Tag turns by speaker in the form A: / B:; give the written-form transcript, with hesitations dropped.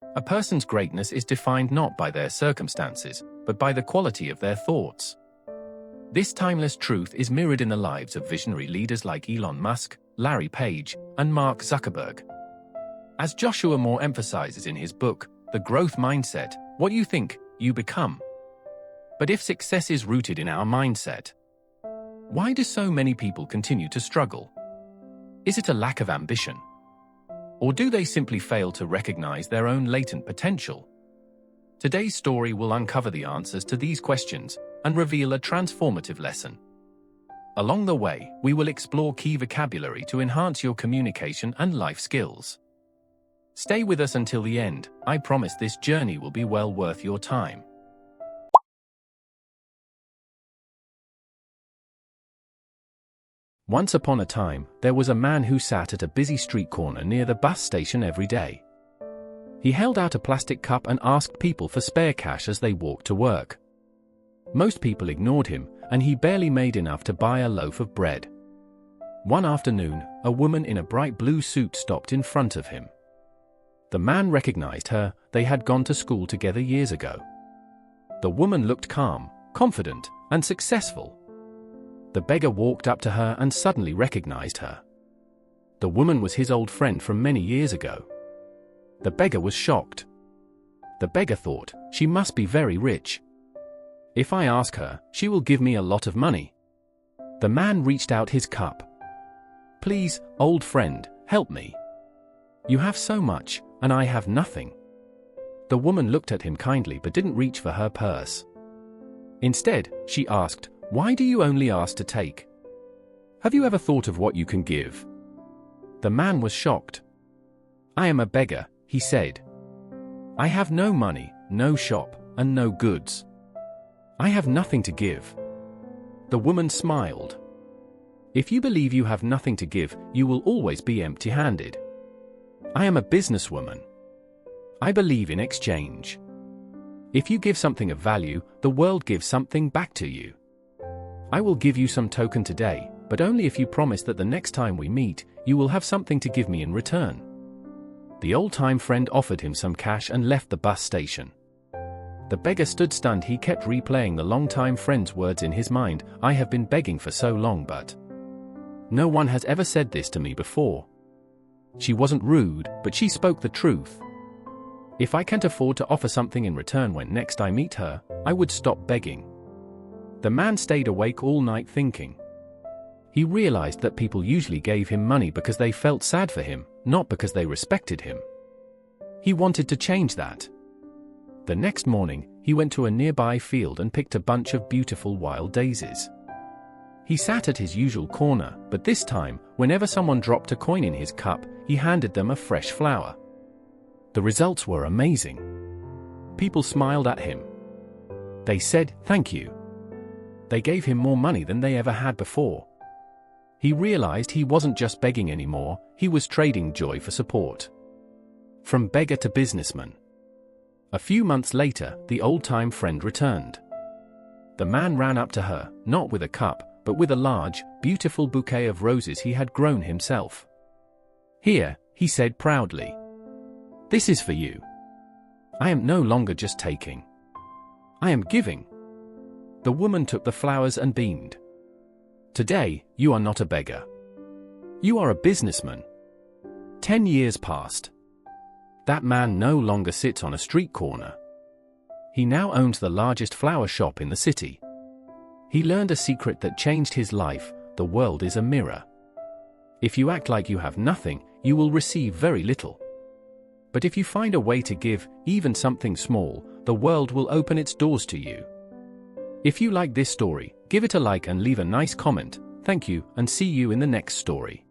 A: A person's greatness is defined not by their circumstances, but by the quality of their thoughts. This timeless truth is mirrored in the lives of visionary leaders like Elon Musk, Larry Page, and Mark Zuckerberg. As Joshua Moore emphasizes in his book, The Growth Mindset, what you think, you become. But if success is rooted in our mindset, why do so many people continue to struggle? Is it a lack of ambition? Or do they simply fail to recognize their own latent potential? Today's story will uncover the answers to these questions and reveal a transformative lesson. Along the way, we will explore key vocabulary to enhance your communication and life skills. Stay with us until the end. I promise this journey will be well worth your time. Once upon a time, there was a man who sat at a busy street corner near the bus station every day. He held out a plastic cup and asked people for spare cash as they walked to work. Most people ignored him, and he barely made enough to buy a loaf of bread. One afternoon, a woman in a bright blue suit stopped in front of him. The man recognized her. They had gone to school together years ago. The woman looked calm, confident, and successful. The beggar walked up to her and suddenly recognized her. The woman was his old friend from many years ago. The beggar was shocked. The beggar thought, she must be very rich. If I ask her, she will give me a lot of money. The man reached out his cup. Please, old friend, help me. You have so much, and I have nothing. The woman looked at him kindly but didn't reach for her purse. Instead, she asked, why do you only ask to take? Have you ever thought of what you can give? The man was shocked. I am a beggar, he said. I have no money, no shop, and no goods. I have nothing to give. The woman smiled. If you believe you have nothing to give, you will always be empty-handed. I am a businesswoman. I believe in exchange. If you give something of value, the world gives something back to you. I will give you some token today, but only if you promise that the next time we meet, you will have something to give me in return. The old-time friend offered him some cash and left the bus station. The beggar stood stunned. He kept replaying the long-time friend's words in his mind. I have been begging for so long, but no one has ever said this to me before. She wasn't rude, but she spoke the truth. If I can't afford to offer something in return when next I meet her, I would stop begging. The man stayed awake all night thinking. He realized that people usually gave him money because they felt sad for him, not because they respected him. He wanted to change that. The next morning, he went to a nearby field and picked a bunch of beautiful wild daisies. He sat at his usual corner, but this time, whenever someone dropped a coin in his cup, he handed them a fresh flower. The results were amazing. People smiled at him. They said, "Thank you." They gave him more money than they ever had before. He realized he wasn't just begging anymore, he was trading joy for support. From beggar to businessman. A few months later, the old-time friend returned. The man ran up to her, not with a cup, but with a large, beautiful bouquet of roses he had grown himself. Here, he said proudly. This is for you. I am no longer just taking. I am giving. The woman took the flowers and beamed. Today, you are not a beggar. You are a businessman. 10 years passed. That man no longer sits on a street corner. He now owns the largest flower shop in the city. He learned a secret that changed his life: the world is a mirror. If you act like you have nothing, you will receive very little. But if you find a way to give, even something small, the world will open its doors to you. If you like this story, give it a like and leave a nice comment. Thank you, and see you in the next story.